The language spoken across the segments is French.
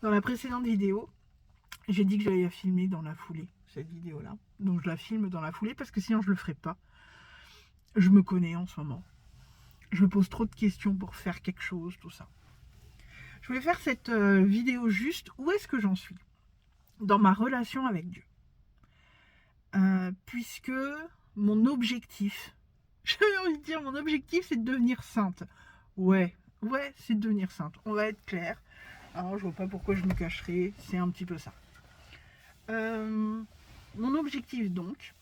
Dans la précédente vidéo, j'ai dit que j'allais la filmer dans la foulée, cette vidéo-là. Donc je la filme dans la foulée parce que sinon je le ferai pas. Je me connais en ce moment. Je me pose trop de questions pour faire quelque chose, tout ça. Je voulais faire cette vidéo juste où est-ce que j'en suis dans ma relation avec Dieu. Puisque mon objectif, j'avais envie de dire mon objectif, c'est de devenir sainte. Ouais, c'est de devenir sainte. On va être clair. Alors, je vois pas pourquoi je me cacherais. C'est un petit peu ça. Mon objectif, donc,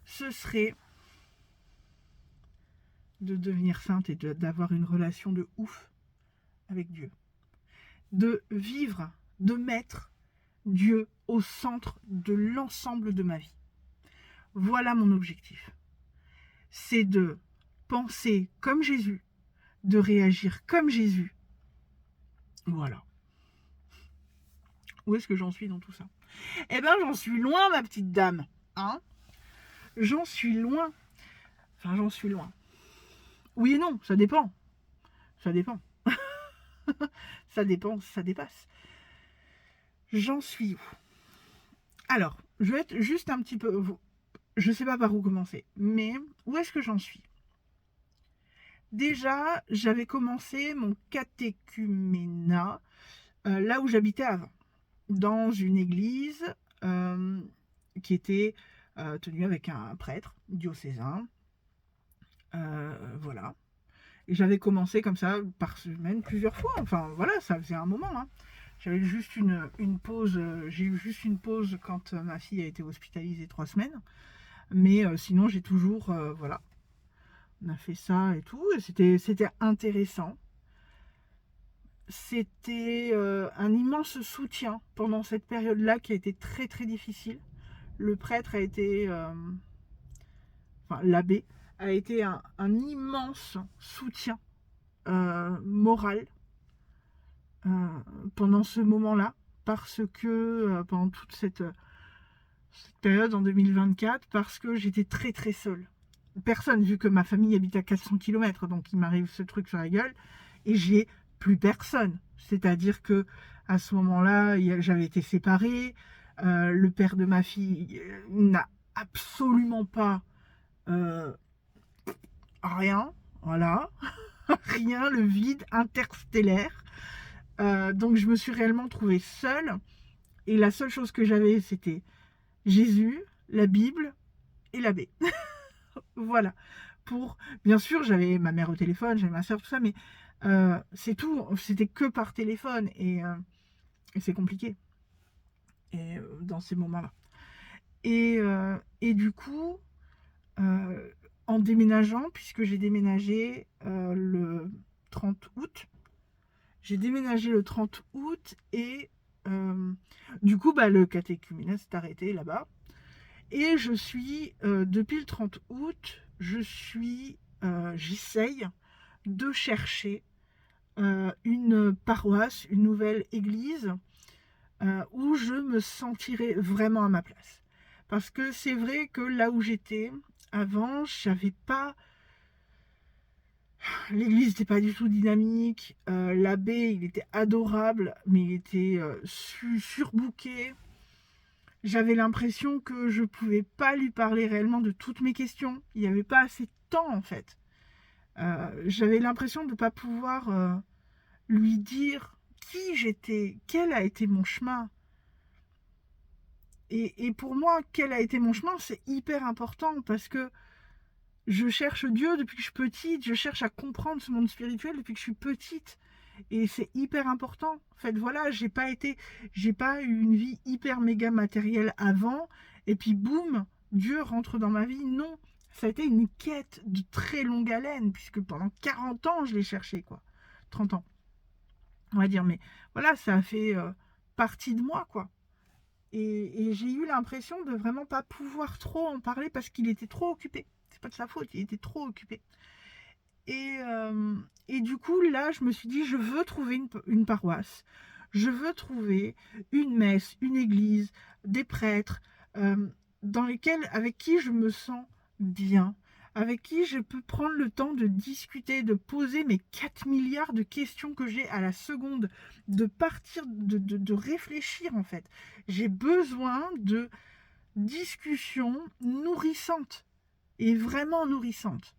ce serait de devenir sainte et d'avoir une relation de ouf avec Dieu. De vivre, de mettre Dieu au centre de l'ensemble de ma vie. Voilà mon objectif. C'est de penser comme Jésus, de réagir comme Jésus. Voilà. Où est-ce que j'en suis dans tout ça? Eh ben, j'en suis loin, ma petite dame. Hein? J'en suis loin. Enfin, j'en suis loin. Oui et non, ça dépend. Ça dépend. Ça dépend, ça dépasse. J'en suis où? Alors, je vais être juste un petit peu... Je sais pas par où commencer, mais où est-ce que j'en suis? Déjà, j'avais commencé mon catéchuménat là où j'habitais avant, dans une église qui était tenue avec un prêtre diocésain. Voilà. Et j'avais commencé comme ça par semaine plusieurs fois. Enfin voilà, ça faisait un moment. Hein. J'avais juste une pause. J'ai eu juste une pause quand ma fille a été hospitalisée 3 semaines. Mais sinon, j'ai toujours voilà. On a fait ça et tout. Et c'était intéressant. C'était un immense soutien pendant cette période-là qui a été très très difficile. Le prêtre a été, enfin l'abbé a été un immense soutien moral pendant ce moment-là, parce que pendant toute cette période en 2024, parce que j'étais très très seule. Personne, vu que ma famille habite à 400 km, donc il m'arrive ce truc sur la gueule, et j'ai plus personne. C'est-à-dire que à ce moment-là, j'avais été séparée, le père de ma fille n'a absolument pas rien, voilà, rien, le vide interstellaire. Donc je me suis réellement trouvée seule, et la seule chose que j'avais, c'était Jésus, la Bible et l'abbé. Voilà. Bien sûr, j'avais ma mère au téléphone, j'avais ma soeur, tout ça, mais c'est tout. C'était que par téléphone, et c'est compliqué. Et dans ces moments-là. Et du coup, en déménageant, puisque j'ai déménagé le 30 août, et du coup, le catéchuménat s'est arrêté là-bas. Et je suis, depuis le 30 août, j'essaye de chercher une paroisse, une nouvelle église où je me sentirais vraiment à ma place. Parce que c'est vrai que là où j'étais avant, j'avais pas... L'église n'était pas du tout dynamique. L'abbé, il était adorable, mais il était surbooké. J'avais l'impression que je pouvais pas lui parler réellement de toutes mes questions. Il n'y avait pas assez de temps, en fait. J'avais l'impression de ne pas pouvoir lui dire qui j'étais, quel a été mon chemin. Et pour moi, quel a été mon chemin, c'est hyper important parce que je cherche Dieu depuis que je suis petite, je cherche à comprendre ce monde spirituel depuis que je suis petite. Et c'est hyper important. En fait, voilà, j'ai pas eu une vie hyper méga matérielle avant, et puis boum, Dieu rentre dans ma vie. Non, ça a été une quête de très longue haleine, puisque pendant 40 ans, je l'ai cherché, quoi. 30 ans, on va dire. Mais voilà, ça a fait partie de moi, quoi. Et j'ai eu l'impression de vraiment pas pouvoir trop en parler parce qu'il était trop occupé. C'est pas de sa faute, il était trop occupé. Et du coup, là, je me suis dit, je veux trouver une paroisse. Je veux trouver une messe, une église, des prêtres, avec qui je me sens bien, avec qui je peux prendre le temps de discuter, de poser mes 4 milliards de questions que j'ai à la seconde, de partir, de réfléchir en fait. J'ai besoin de discussions nourrissantes et vraiment nourrissantes.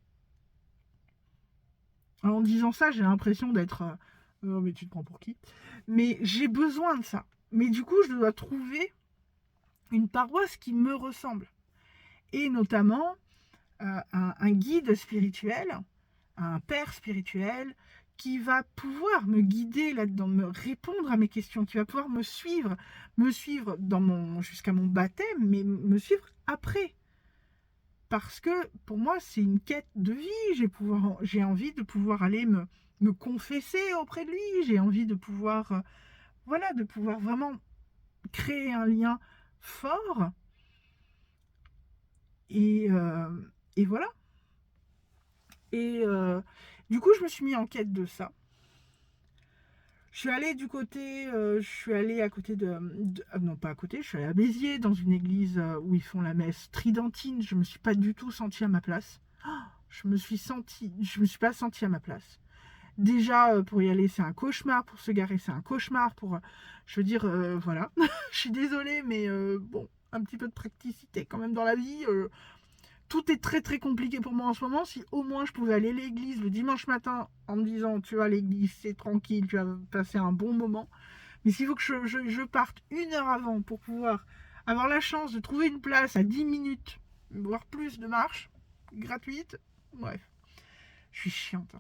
En disant ça, j'ai l'impression d'être... oh, mais tu te prends pour qui? Mais j'ai besoin de ça. Mais du coup, je dois trouver une paroisse qui me ressemble. Et notamment un guide spirituel, un père spirituel, qui va pouvoir me guider là-dedans, me répondre à mes questions, qui va pouvoir me suivre jusqu'à mon baptême, mais me suivre après. Parce que pour moi, c'est une quête de vie. J'ai envie de pouvoir aller me confesser auprès de lui. J'ai envie de pouvoir, de pouvoir vraiment créer un lien fort. Et voilà. Et du coup, je me suis mis en quête de ça. Je suis allée à côté non pas à côté, je suis allée à Béziers, dans une église où ils font la messe tridentine. Je me suis pas du tout sentie à ma place. Je me suis pas sentie à ma place. Déjà, pour y aller, c'est un cauchemar. Pour se garer, c'est un cauchemar. Je veux dire, voilà. Je suis désolée, mais bon, un petit peu de praticité quand même dans la vie. Tout est très très compliqué pour moi en ce moment. Si au moins je pouvais aller à l'église le dimanche matin en me disant, tu vas l'église, c'est tranquille, tu vas passer un bon moment. Mais s'il faut que je parte 1 heure avant pour pouvoir avoir la chance de trouver une place à 10 minutes, voire plus de marche, gratuite, bref, je suis chiante.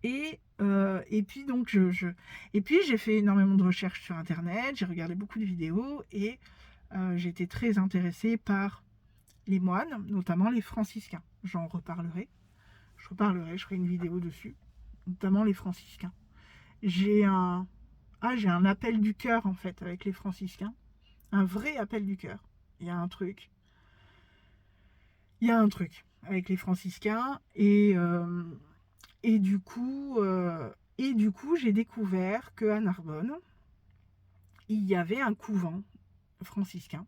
Et puis donc et puis j'ai fait énormément de recherches sur internet, j'ai regardé beaucoup de vidéos et j'ai été très intéressée par les moines, notamment les franciscains. J'en reparlerai. Je ferai une vidéo dessus, notamment les franciscains. J'ai un appel du cœur en fait avec les franciscains, un vrai appel du cœur. Il y a un truc avec les franciscains et du coup j'ai découvert qu'à Narbonne il y avait un couvent franciscain.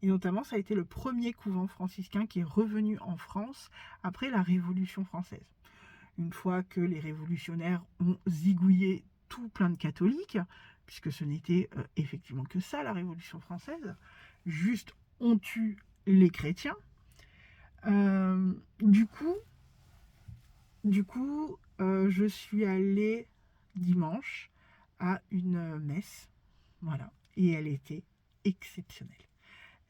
Et notamment, ça a été le premier couvent franciscain qui est revenu en France après la Révolution française. Une fois que les révolutionnaires ont zigouillé tout plein de catholiques, puisque ce n'était effectivement que ça, la Révolution française, juste on tue les chrétiens. Du coup, je suis allée dimanche à une messe, voilà, et elle était exceptionnelle.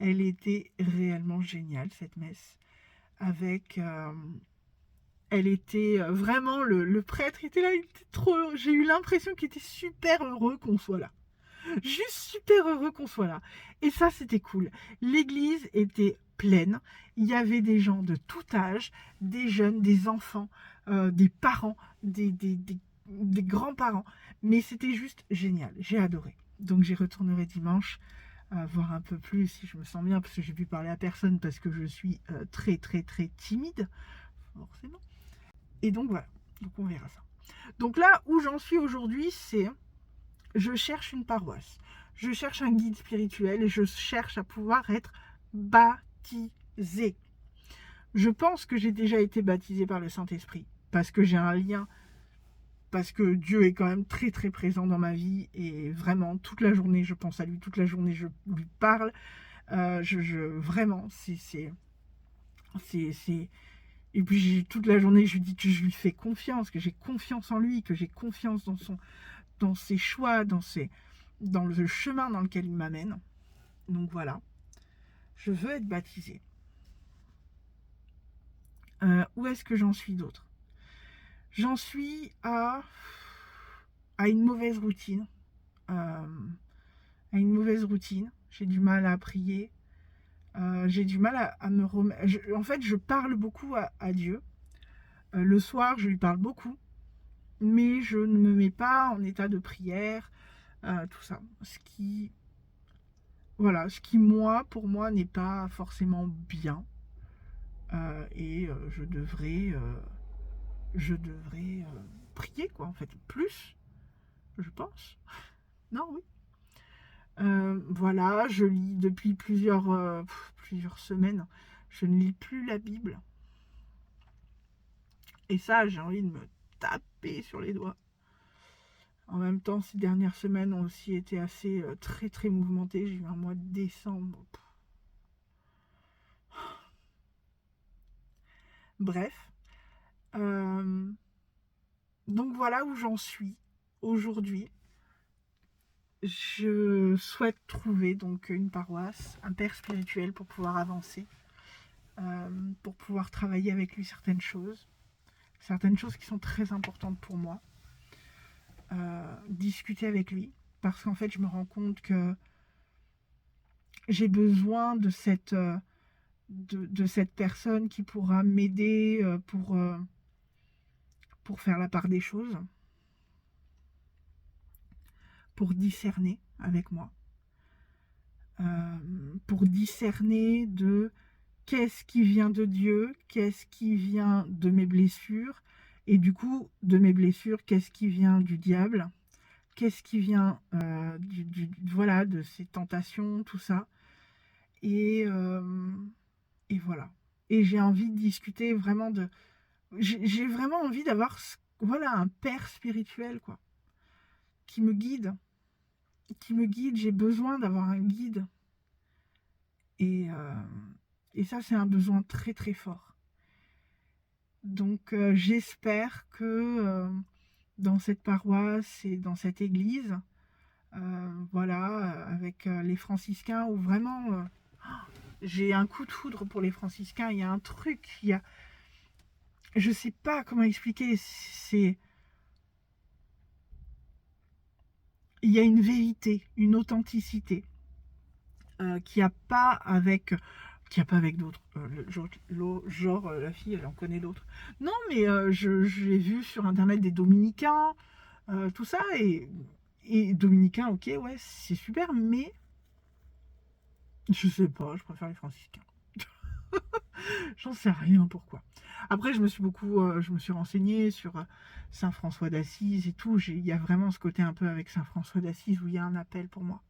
Elle était réellement géniale, cette messe. Elle était vraiment, le prêtre était là, il était trop heureux. J'ai eu l'impression qu'il était super heureux qu'on soit là. Juste super heureux qu'on soit là. Et ça, c'était cool. L'église était pleine. Il y avait des gens de tout âge, des jeunes, des enfants, des parents, des grands-parents. Mais c'était juste génial. J'ai adoré. Donc j'y retournerai dimanche. Voir un peu plus si je me sens bien, parce que j'ai pu parler à personne, parce que je suis très très très timide, forcément. Et donc voilà, donc on verra ça. Donc là où j'en suis aujourd'hui, c'est je cherche une paroisse, je cherche un guide spirituel et je cherche à pouvoir être baptisée. Je pense que j'ai déjà été baptisée par le Saint-Esprit, parce que j'ai un lien, parce que Dieu est quand même très très présent dans ma vie et vraiment toute la journée je pense à lui, toute la journée je lui parle, vraiment c'est et puis toute la journée je lui dis que je lui fais confiance, que j'ai confiance en lui, que j'ai confiance dans ses choix, dans le chemin dans lequel il m'amène. Donc voilà, je veux être baptisée. Où est-ce que j'en suis d'autre? J'en suis à une mauvaise routine. J'ai du mal à prier. J'ai du mal à me remettre. En fait, je parle beaucoup à Dieu. Le soir, je lui parle beaucoup. Mais je ne me mets pas en état de prière. Tout ça. Ce qui, pour moi, n'est pas forcément bien. Et je devrais prier, quoi, en fait. Plus, je pense. Non, oui. Voilà, je lis depuis plusieurs semaines. Je ne lis plus la Bible. Et ça, j'ai envie de me taper sur les doigts. En même temps, ces dernières semaines ont aussi été assez très très mouvementées. J'ai eu un mois de décembre. Bref. Donc voilà où j'en suis aujourd'hui. Je souhaite trouver donc une paroisse, un père spirituel pour pouvoir avancer, pour pouvoir travailler avec lui certaines choses qui sont très importantes pour moi, discuter avec lui, parce qu'en fait je me rends compte que j'ai besoin de cette personne qui pourra m'aider pour faire la part des choses, pour discerner avec moi, pour discerner de qu'est-ce qui vient de Dieu, qu'est-ce qui vient de mes blessures, et du coup, de mes blessures, qu'est-ce qui vient du diable, qu'est-ce qui vient voilà, de ces tentations, tout ça. Et voilà. Et j'ai envie de discuter vraiment de... J'ai vraiment envie d'avoir voilà, un père spirituel, quoi, qui me guide. Qui me guide. J'ai besoin d'avoir un guide. Et ça, c'est un besoin très, très fort. Donc, j'espère que dans cette paroisse et dans cette église, voilà, avec les franciscains, où vraiment, j'ai un coup de foudre pour les franciscains. Il y a un truc, je sais pas comment expliquer, il y a une vérité, une authenticité qu'il n'y a pas avec d'autres. La fille, elle en connaît d'autres. Non, mais j'ai vu sur internet des dominicains, tout ça, et dominicains, ok, ouais, c'est super, mais je sais pas, je préfère les franciscains. J'en sais rien pourquoi. Après, je me suis renseignée sur Saint François d'Assise et tout. Il y a vraiment ce côté un peu avec Saint François d'Assise où il y a un appel pour moi.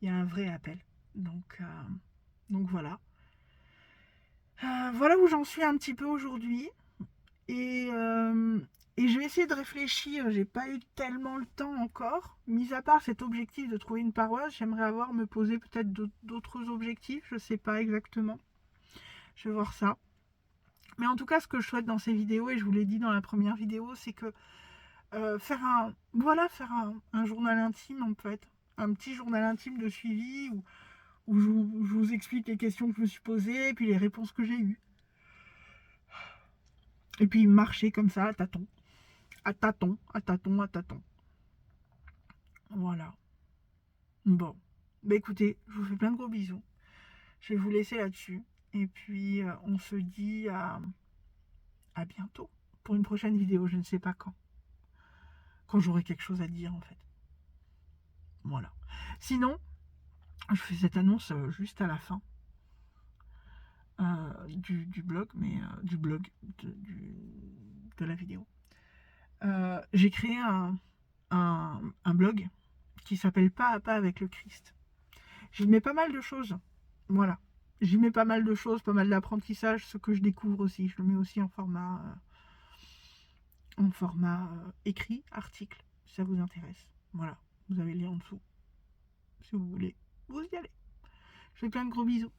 Il y a un vrai appel. Donc voilà. Voilà où j'en suis un petit peu aujourd'hui. Et, je vais essayer de réfléchir. J'ai pas eu tellement le temps encore. Mis à part cet objectif de trouver une paroisse, j'aimerais me poser peut-être d'autres objectifs. Je sais pas exactement. Je vais voir ça. Mais en tout cas, ce que je souhaite dans ces vidéos, et je vous l'ai dit dans la première vidéo, c'est que faire un journal intime, en fait. Un petit journal intime de suivi où je vous explique les questions que je me suis posées et puis les réponses que j'ai eues. Et puis marcher comme ça, à tâtons. À tâtons, à tâtons, à tâtons. Voilà. Bon. Bah écoutez, je vous fais plein de gros bisous. Je vais vous laisser là-dessus. Et puis, on se dit à bientôt pour une prochaine vidéo. Je ne sais pas quand. Quand j'aurai quelque chose à dire, en fait. Voilà. Sinon, je fais cette annonce juste à la fin du blog, mais du blog de la vidéo. J'ai créé un blog qui s'appelle Pas à pas avec le Christ. J'y mets pas mal de choses. Voilà. J'y mets pas mal de choses, pas mal d'apprentissage, ce que je découvre aussi. Je le mets aussi en format écrit, article, si ça vous intéresse. Voilà. Vous avez les en dessous. Si vous voulez, vous y allez. Je fais plein de gros bisous.